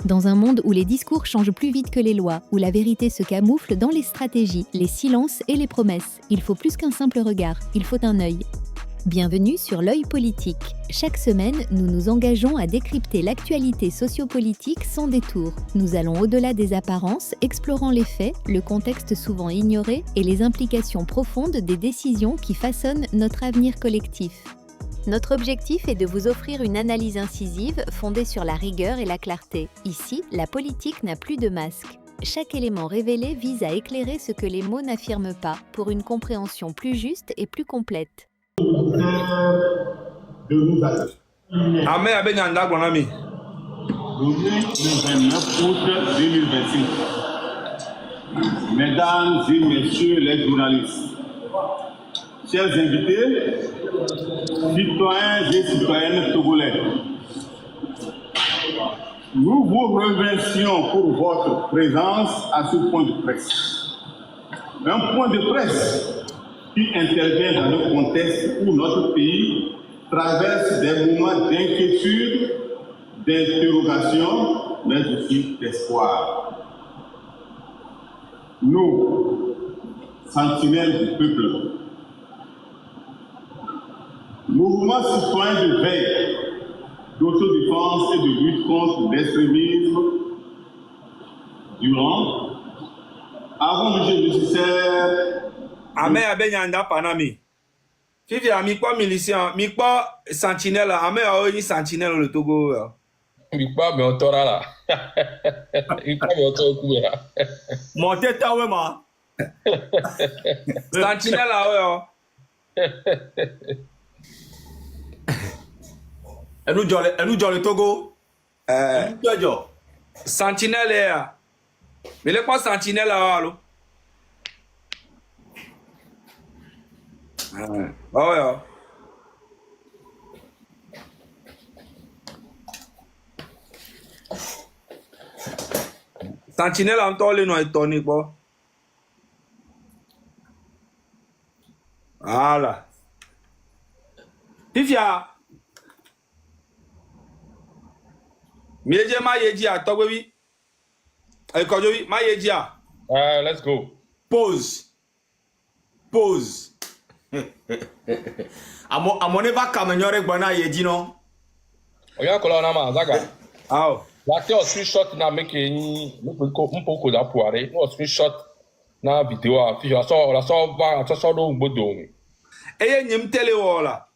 Dans un monde où les discours changent plus vite que les lois, où la vérité se camoufle dans les stratégies, les silences et les promesses, il faut plus qu'un simple regard, il faut un œil. Bienvenue sur l'œil politique. Chaque semaine, nous nous engageons à décrypter l'actualité sociopolitique sans détour. Nous allons au-delà des apparences, explorant les faits, le contexte souvent ignoré et les implications profondes des décisions qui façonnent notre avenir collectif. Notre objectif est de vous offrir une analyse incisive fondée sur la rigueur et la clarté. Ici, la politique n'a plus de masque. Chaque élément révélé vise à éclairer ce que les mots n'affirment pas, pour une compréhension plus juste et plus complète. Amé Abenyanda Gwanami. Le 29 août 2025. Mesdames et messieurs les journalistes, chers invités, citoyens et citoyennes togolais, nous vous remercions pour votre présence à ce point de presse. Un point de presse qui intervient dans le contexte où notre pays traverse des moments d'inquiétude, d'interrogation, mais aussi d'espoir. Nous, sentinelles du peuple, mouvement citoyen de veille, d'autodéfense et de lutte contre l'extrémisme, durant, avons jugé nécessaire. Amé Abenyanda Panami. Fifi a mis quoi milicien, mis quoi sentinelle, Amé a eu sentinelle le Togo. Mi pas mais on t'aura là. Il pas mais on t'aura là. Montez ta ouais ma. Sentinelle a Elle nous dit le Togo. sentinelle est là. Mais le quoi sentinelle là allo? Oh yeah. Sentinelle en tole no etoni quoi. Voilà. Fifia. Mieje ma yeji a togwewi. Ekojowi ma yeji a. Let's go. Pause. À mon éva camionneur bana yedi non. Oya kola na ma zaga. Aw. La te o screenshot na make ni mpoko da puare. No screenshot na video a fi la so ba so do ngbodo mi. Eye nyem tele wola.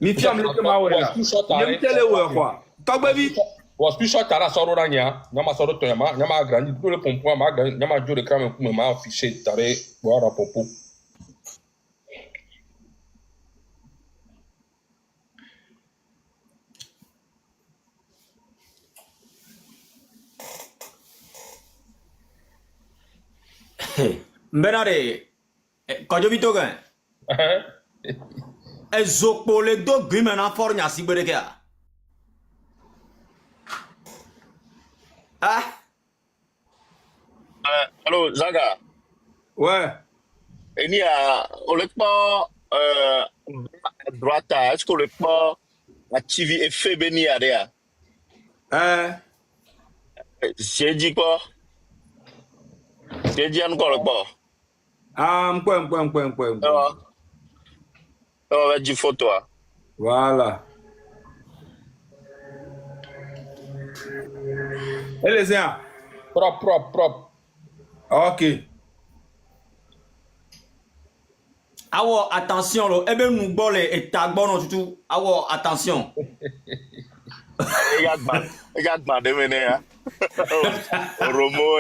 Mi fiam le ma wola. Nyem tele wo kwa. Togwewi. Was screenshot ara so ro na nya ma so do to ma grandi tout le pompon ma ma jo de crame ku ma afficher tare bo ara popo. Mbenare. Quand je vis au gain. Ezokpo le do gbi na for nya si gbere ke. Ah. Allô, Zaga. Ouais. Il y a, on le pas, à droite, est-ce qu'on le pas, la TV est fait béni à rien? J'ai dit quoi? J'ai dit encore le pas. Mkwe. On va dire photo. Voilà. Et les gens? Propre. Ok. Awo attention lo ebe nu gbo le etagbo no tutu awo attention. Regarde ma demene ya. Romo.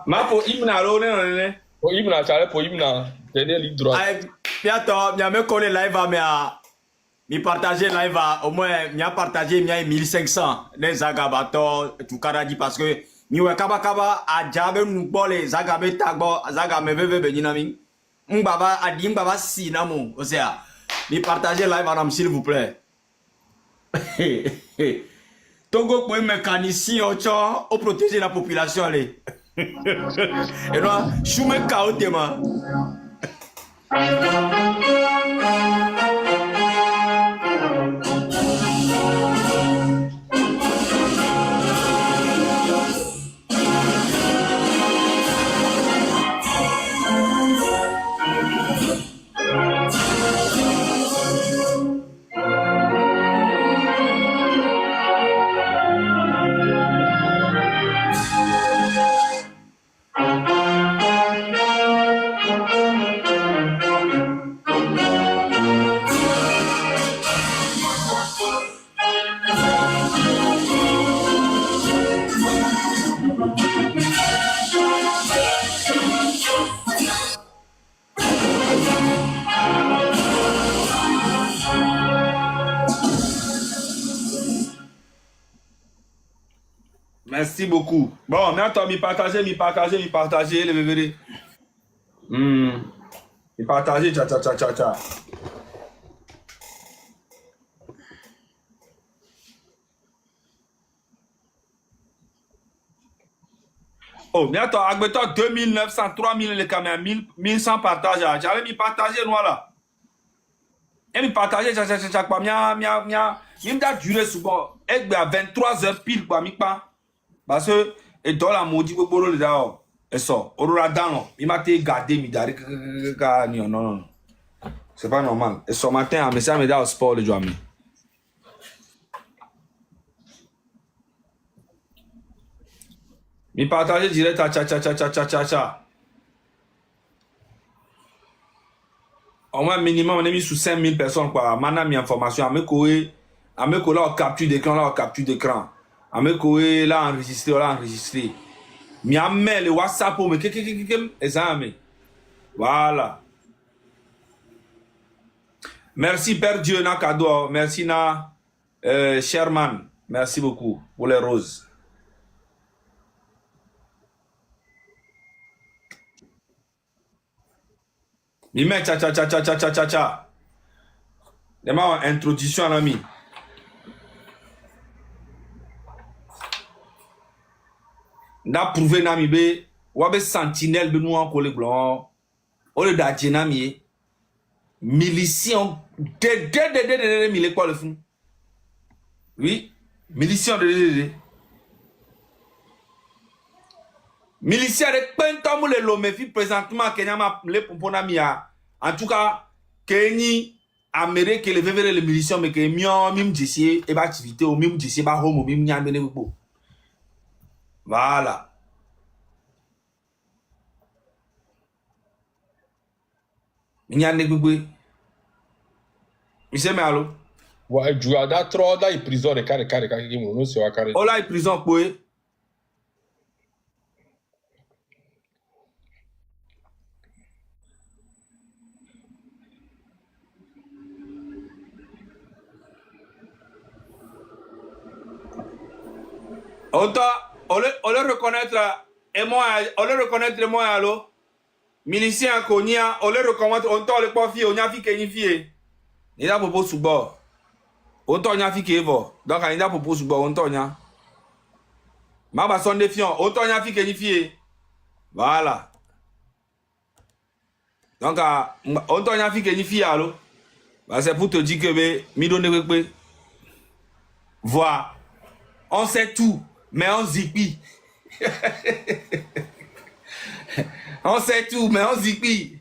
Ma po imna lo ne. Po imna chale po imna dernier ligne droite. Ay bientôt mi me connaît live a mi partager live a au moins mi a partagé mi a 1500 les zagabato tout karadi parce que mi we kaba a jabe nu gbo le zagabe tagbo zagame bebe benina mi mbaba adi mbaba si na mo o sea mi partager live a s'il vous plaît. Togo pour un mécanicien au protéger la population allez. Et là, je me chaos Merci beaucoup. Bon, mais attends, mi partager, les bébés. Mi partager, tcha. Oh, mais attends, avec 2900, 3000 les caméras, 1100 partages. J'allais mi partager, moi là. Et mi partager, tcha, quoi, mi m'a duré souvent. Et bien, 23 heures pile, quoi, mi pas. Parce que, et dans la maudit, pour le dehors, et ça, on aura dans il m'a été gardé, mi d'arrêt, non. C'est pas normal. Et ce matin, mais ça me dit au sport, les amis. Mi partager direct à tcha. Au moins, minimum, on est mis sous 5000 personnes, quoi. Maintenant, mi information, à me courir, là, on capture d'écran. À me courir, là, enregistré. Mi a mis le WhatsApp, mais et ça, mais. Voilà. Merci, Père Dieu, na cadeau. Merci, na, Sherman. Merci beaucoup pour les roses. Mi met tcha. Demain, introduction à l'ami. N'a prouvé nami be, wabe sentinelle de nous en collègue blanc. Au lieu d'adjenami, miliciens de mille quoi le fond. Oui, miliciens de. Miliciens de pentam le lomefi présentement Kenya ma le pomponamia. En tout cas, Kenya Amérique le vevere le miliciens mais que mion mim d'ici et ba activité au mim d'ici ba home mim nya bene bo. Voilà. Nya ne gbegbe. Mi se me allo. Ouais, tu as da trop da prison de carré qui mon c'est carré. Oh là, prison quoi? On le reconnaître et moi, on le reconnaître moi allo. Milicien Konya, on le reconnaître, on t'a le pas fille, on y a fille qui fille. Il a propos sous bord. On t'a y a fille qui est donc il a propos sous bord, on t'a y a. Ma son défiant, on t'a y a fille qui fille. Voilà. Donc on t'a y a fille qui fille allo. Bah c'est pour te dire que mi donne que voir. On sait tout. Mais on zipi. On sait tout, mais on zipi.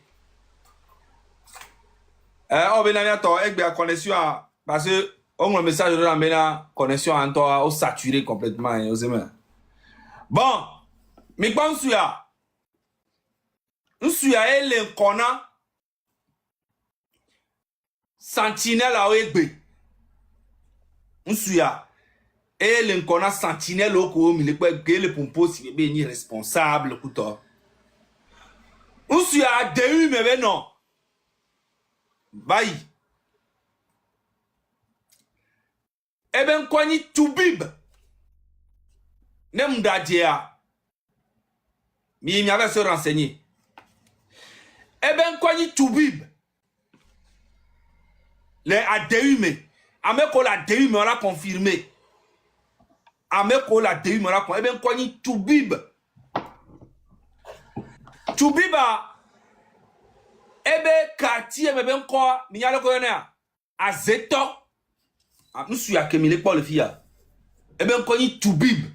On va aller avec la connexion parce que on a un message de la connexion en toi au saturé complètement. Bon, mais quand on suit à elle kona sentinelle à Egbe. On suit à et l'encona sentinelle au co il est que le pompo si bien ni responsable couteau. On suit à DU mais non. Bye. Eh ben quoi ni Toubib. Nem dadia. Mi avait se renseigner. Eh ben quoi ni Toubib. Les ADU mais ameko la DU mais on l'a confirmé. Ameko la DU me la eh ben quoi ni Toubib. Toubiba ebe quartier me ben quoi mi yalo ko na azeto nous suis à Kemile pour le fia. Eh ben quoi ni Toubib.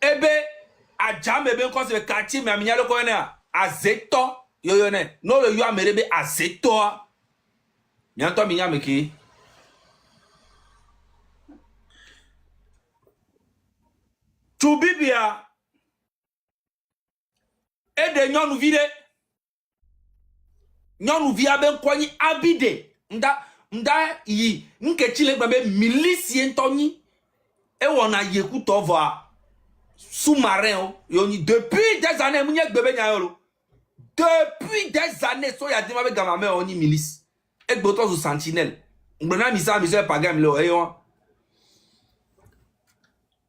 Ebe ajam ebe quoi c'est quartier mais mi yalo ko na azeto yo ne no le yo amerebe azeto. Mianto minya meki. Toubibia. Et de nyonu vide. Nyonu via ben kwani abide. Mda yi. Nke chile babe milicien toni. Et wana yeku tova. Sous-marin. Yoni depuis des années. Mounyek bebe nyayolo. Depuis des années. So ya dima be gamame oni milice. Et botos ou sentinelle. M'bena misa misa pagam lo eyon.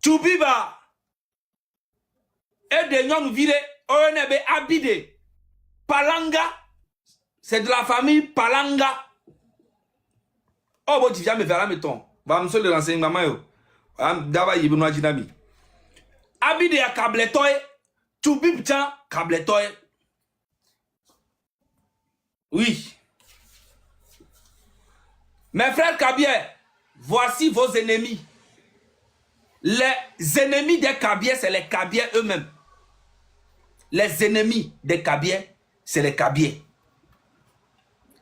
Tubiba. Et de nyon vire onebe Abide. Palanga. C'est de la famille Palanga. Oh bon tu viens me faire la mettons. Va me le renseignement yo. Daba yibno jinami. Abide a kabletoy. Tubib tiens kabletoy. Oui. Mes frères Kabier, voici vos ennemis. Les ennemis des Kabier, c'est les Kabier eux-mêmes. Les ennemis des Kabier, c'est les Kabier.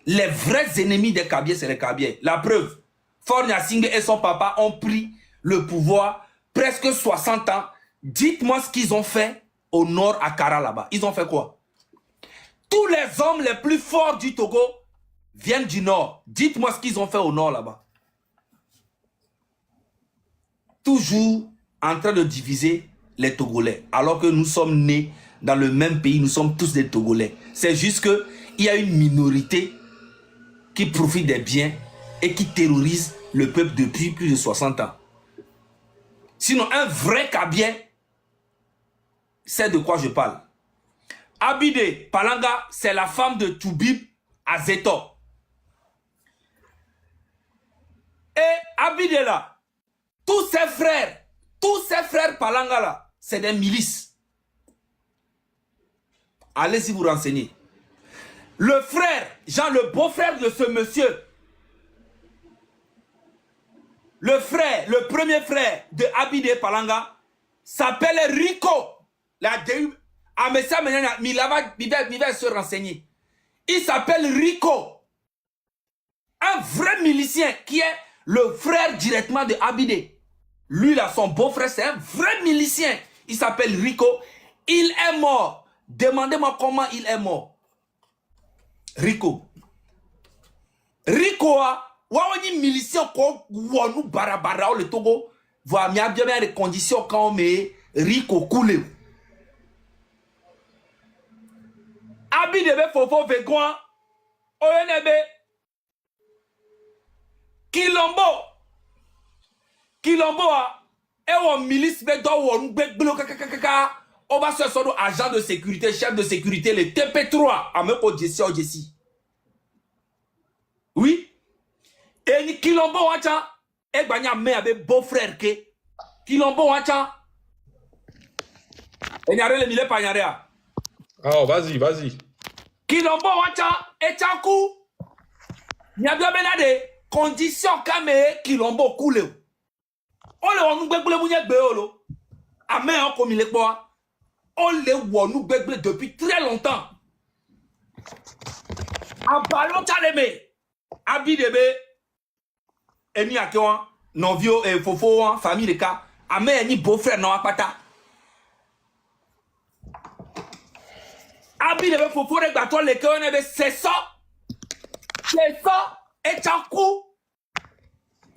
Les vrais ennemis des Kabier, c'est les Kabier. La preuve, Fornia Singh et son papa ont pris le pouvoir presque 60 ans. Dites-moi ce qu'ils ont fait au nord à Kara là-bas. Ils ont fait quoi? Tous les hommes les plus forts du Togo viennent du nord. Dites-moi ce qu'ils ont fait au nord là-bas. Toujours en train de diviser les Togolais. Alors que nous sommes nés dans le même pays, nous sommes tous des Togolais. C'est juste qu'il y a une minorité qui profite des biens et qui terrorise le peuple depuis plus de 60 ans. Sinon, un vrai Kabien sait de quoi je parle. Abide Palanga, c'est la femme de Toubib Azeto. Et Abide là, tous ses frères Palanga là, c'est des milices. Allez-y vous renseigner. Le frère, Jean, le beau-frère de ce monsieur, le frère, le premier frère de Abide Palanga, s'appelle Rico. La DU, mais ça maintenant, il va se renseigner. Il s'appelle Rico. Un vrai milicien qui est le frère directement de Abide. Lui là, son beau-frère, c'est un vrai milicien. Il s'appelle Rico. Il est mort. Demandez-moi comment il est mort. Rico. Rico a un milicien ko wonu barabara le Togo. Voilà, il y a bien des conditions quand on met Rico coulé. Abide be fofo vegoin. Oyenebe. Kilombo a un milice be do wonu gbeglo kakakaka. On va se faire agent de sécurité, chef de sécurité, le TP3 à Meko Jessi. Oui. Et ni Kilombo wacha e gbanya me avec beau-frère ke. Kilombo wacha. Et nyare le mile pa nyare a. Ah, vas-y. Kilombo wacha e chaku. Nyabia benade condition kame Kilombo koule. On le wonu gbegbele mu nye gbe olo. Ame on comme il est quoi. On les voit nous bébé depuis très longtemps. En ballon Tchaleme, Abidebe, Eni Akewan, Novio et Fofo, famille de cas, Amé ni beau-frère non apata. Abidebe Fofo de Baton les Keonebe, c'est ça, et Tchakou.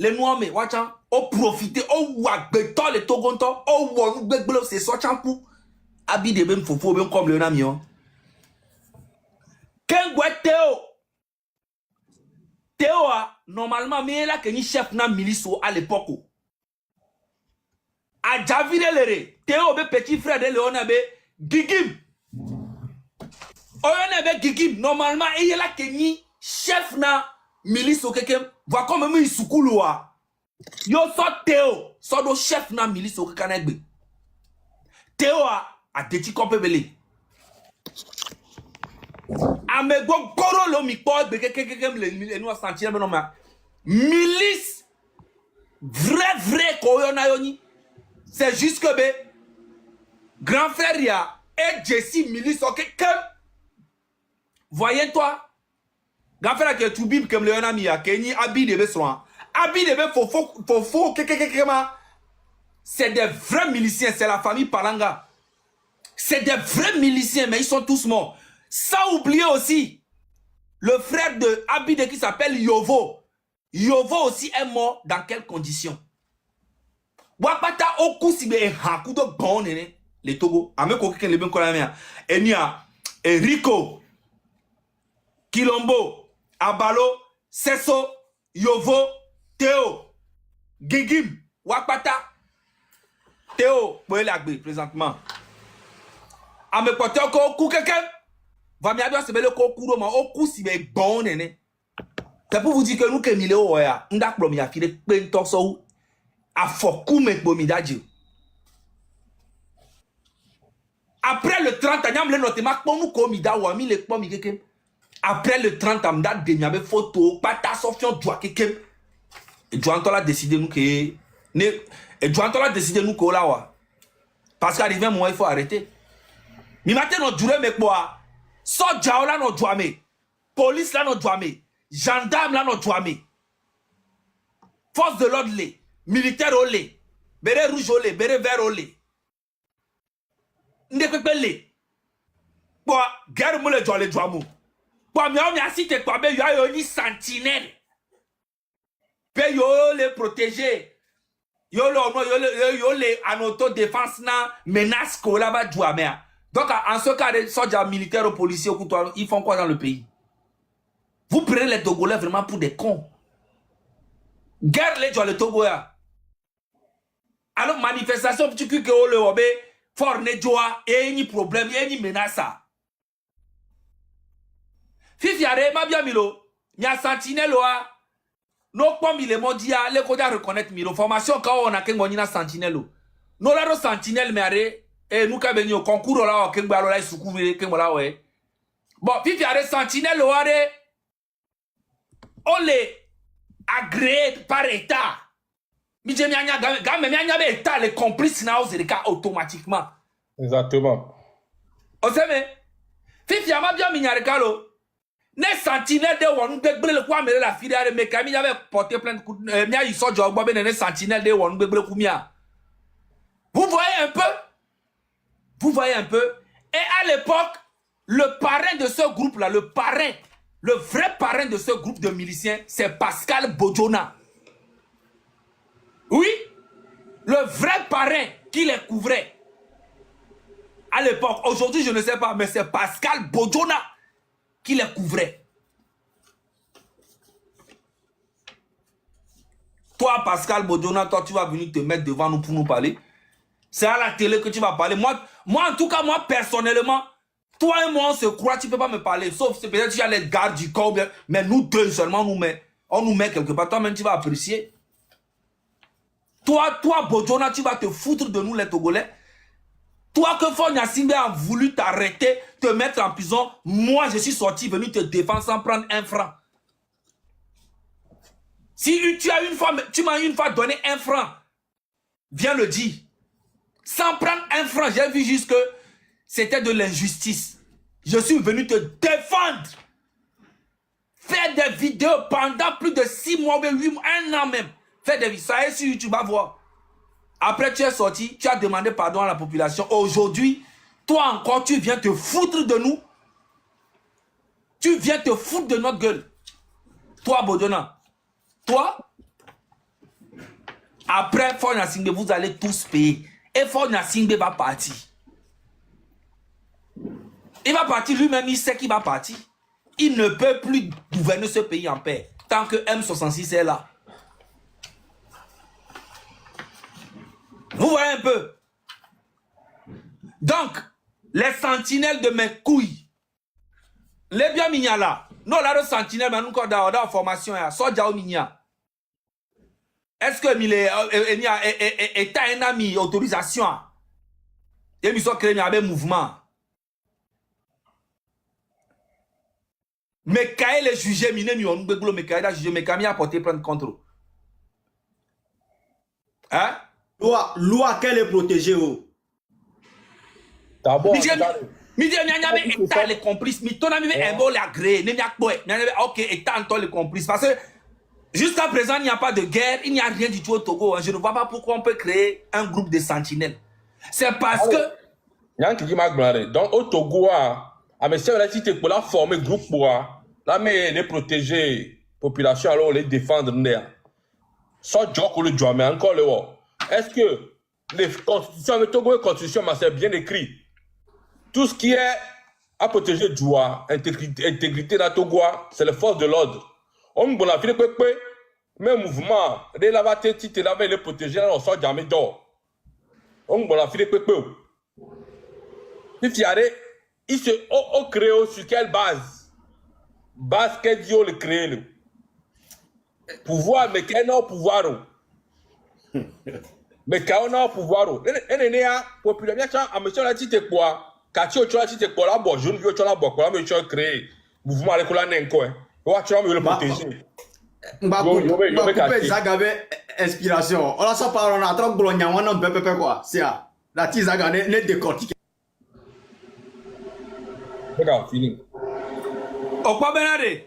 Les noirs, mais watchan, au profiter, au wak beton les Togonto, au wak begbelo, c'est ça, Tchakou. Abide ben fofo ben comme le namion. Kengwe Théo a normalement mais là que ni chef na milice à l'époque. A Javide lere Théo be petit frère de Léonabe Gigim. Oyonabe Gigim normalement il là que ni chef na milice au quelqu'un voit comme même isukulu a. Yo so Théo so do chef na milice au kanegbe. Théo a déti qu'on peut belé. Amego goro lo mi po le nous sentir mais non mais milice vrai koyona yoni. C'est juste que be grand frère ya et Jessie milice OK comme voyez toi grand frère que tout bib comme le ami ya Keni Abide be soin. Abide be fofo c'est des vrais miliciens, c'est la famille Palanga. C'est des vrais miliciens, mais ils sont tous morts. Sans oublier aussi le frère de Abide qui s'appelle Yovo. Yovo aussi est mort dans quelles conditions? Wapata oku sibe hakudo bon les Togo. Ameko keken le ben kolamia. Enia Rico Kilombo Abalo Sesso Yovo, Théo, Gigim, Wakpata. Théo, vous l'agbe présentement. A me porter au coup quelqu'un. Va me dire, c'est le coup au coup si c'est bon, néné. C'est pour vous dire que nous, que nous, on a promis à filer plein de torso à fokou me bomidadji. Après le 30 ans, nous notamment pour nous comida ou ami les pomme quelqu'un. Après le 30 ans, date de n'yavait photo, pas ta sofion doit quelqu'un. Et tu entends la décider nous que et tu entends la décider nous que là wa. Parce qu'arrivé un moment il faut arrêter. Mi matin no dure me quoi. Soja là no douame. Police là no douame. Gendarme là no douame. Force de l'ordre les, militaire au lait, béret rouge au lait, béret vert au lait. N'dépêche les. Bon, guerre moi le doigt les douamou. Bon, mais on y a cité quoi, mais yo ni sentinelle. Pe yo les protéger. Yo les en autodéfense na menace ko là bas douame. Donc en ce cas de soldats militaires ou policiers ou ils font quoi dans le pays? Vous prenez les Togolais vraiment pour des cons. Guerre les gens le Togo ya. Alors manifestation petit que o le obé for ne joa et ni problème et ni menace. Fifi are ma bien milo. Nya sentinelle wa. No pom il est mondia le koda reconnaître milo formation quand on a kengo na sentinelle. No la sentinelle me are et nous ka beni au concours là o kengo alo la soukouvre kengo la ouais. Bon fifi are sentinelle wa de on les agréé par État. Mais j'ai mis un État, les complices na ozerika automatiquement. Exactement. On sait mais fifi ama bien minyareka lo. Ne sentinelle de wonu gbegble le kwa mere la filière mais kami avait porté plainte mia yi so jogbo be ne sentinelle de wonu gbegble ku mia. Vous voyez un peu? Vous voyez un peu? Et à l'époque, le parrain de ce groupe là, le parrain, le vrai parrain de ce groupe de miliciens, c'est Pascal Bodjona. Oui, le vrai parrain qui les couvrait. À l'époque, aujourd'hui je ne sais pas, mais c'est Pascal Bodjona qui les couvrait. Toi, Pascal Bodjona, toi, tu vas venir te mettre devant nous pour nous parler. C'est à la télé que tu vas parler. Moi, en tout cas, moi, personnellement, toi et moi, on se croit, tu ne peux pas me parler. Sauf c'est peut-être qu'il y a les gardes du corps, mais nous deux seulement, on nous met quelque part. Toi-même, tu vas apprécier. Toi, Bodjona, tu vas te foutre de nous, les Togolais. Toi que Fonya Simbe a voulu t'arrêter, te mettre en prison, moi, je suis sorti, venu te défendre sans prendre un franc. Si tu m'as une fois donné un franc, viens le dire. Sans prendre un franc, j'ai vu juste que c'était de l'injustice. Je suis venu te défendre. Faire des vidéos pendant plus de 6 mois, 8 mois, 1 an même. Faire des vidéos, ça est sur YouTube, va voir. Après, tu es sorti, tu as demandé pardon à la population. Aujourd'hui, toi encore, tu viens te foutre de nous. Tu viens te foutre de notre gueule. Toi, Bodjona. Toi, après Fonya Simbe, vous allez tous payer. Et Fonya Simbe va partir. Il va partir lui-même, il sait qu'il va partir. Il ne peut plus gouverner ce pays en paix. Tant que M66 est là. Vous voyez un peu. Donc, les sentinelles de mes couilles. Les bien mignons là. Non, là, les sentinelles, mais nous, quand on a la formation, Soja ou Migna. Est-ce que il est un ami autorisation? Et ils sont créés avec mouvement. Mais quand il est jugé, mais quand il a porté plainte contre. Hein? Loi qu'elle est protégée. D'abord, État les complices, mais ton ami est bon, l'agréé, ok, État les complices. Parce que jusqu'à présent, il n'y a pas de guerre, il n'y a rien du tout au Togo. Je ne vois pas pourquoi on peut créer un groupe de sentinelles. C'est parce que. Donc, au Togo, mais si tu peux la former groupe pour là, mais les protéger, population, alors les défendre. Sans joke ou le joie, mais encore le haut. Est-ce que les constitutions, le Togo et constitution, c'est bien écrit. Tout ce qui est à protéger droit, intégrité dans Togo, c'est les forces de l'ordre. On me la file Mais mouvement, dès la bataille, tu te l'avais les protéger, on sort jamais d'or. On va la filer pépé. Si il se crée sur quelle base? Base qu'est Dieu le crée. Pouvoir, mais quel non pouvoir? Mais quel non pouvoir? Et n'est a population à monsieur la tite quoi? Quand tu as tite quoi là, bon, je ne veux pas la boire, là, mais tu as créé mouvement avec la nenko. Tu vas me le protéger. Mbappé Zagabe inspiration. On a ça par on a trop Bologna, on a un peu quoi. C'est ça. La Tizaga n'est décortiquée. Regarde, fini. Okpa Benade.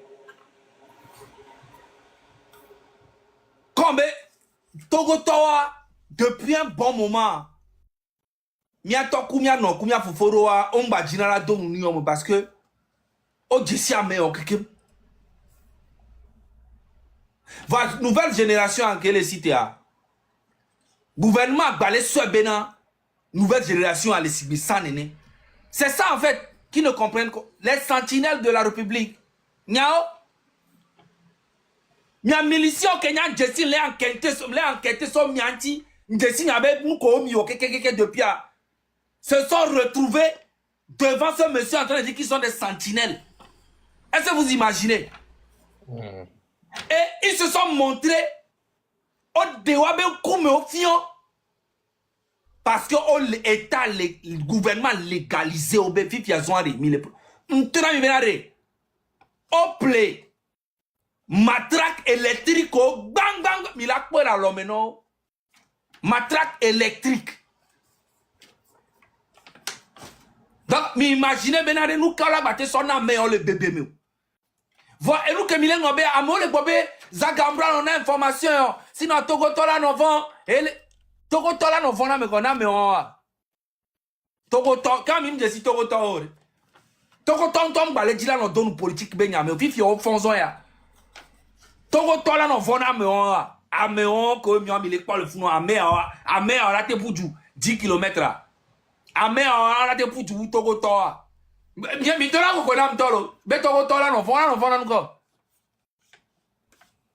Combe Togo Towa depuis un bon moment. Mia toku mia no kumia foforoa omba jinala donu ni omo parce que o jesi ame o keke. Voilà, nouvelle génération en quelle cité a. Gouvernement balé sur Bénin, nouvelle génération à l'Essibi sans néné. C'est ça en fait qui ne comprennent les sentinelles de la République. Niao. Mia militia Kenya jesi les enquêtés sont mianti, jesi n'abe mouko mi o keke depuis a. Se sont retrouvés devant ce monsieur en train de dire qu'ils sont des sentinelles. Est-ce que vous imaginez? Et ils se sont montrés au Dewabe Koume au Fion parce que l'État, le gouvernement légalisé au Béfi, ils ont remis les. Au play, matraque électrique, bang bang, il a quoi là l'homme non? Matraque électrique. Donc, imaginez Benare nous quand la batte son âme le bébé mieux. Voilà, et nous que Milen Ngobe, Amo le bébé, Zagambra on a information. Sinon Togo Tola non vend, et Togo Tola non vend mais qu'on a mais on Togo Tola, quand même je dis Togo Tola. Togo Tola tombe balé dit là non donne politique benya mais fifi on fonzon ya. Togo Tola non vend mais on améon comme mi le pas le fou amé on a te boudou 10 km. Amé on a te boudou Togo Tola. Bien, mais là, vous connaissez Tolo. Mais Togo Tola, non, encore.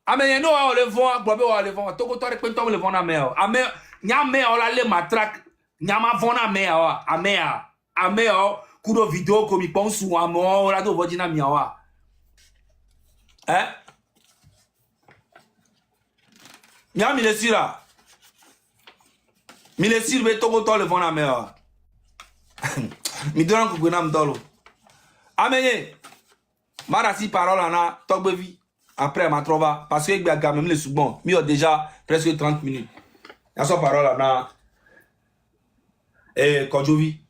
Ah, mais non, on le vend, Bobé, on le vend. Togo Tola, on le vend à mer. Ah, mais, nyame, on a les matraques. Nyama vend à mer, à mer. À mer, coup de vidéo, comme il pense ou à moi, on a de vodina miawa. Hein? Nyame, il est sûr là. Mais il est sûr, mais Togo Tola, le vend à mer. Mi donne que vous dolo. Amenye. Marasi parole en a togbevi. Après ma trova parce que il y a même les sous-bons. Mi a déjà presque 30 minutes. Il y a son parole en a. Et Kodjovi.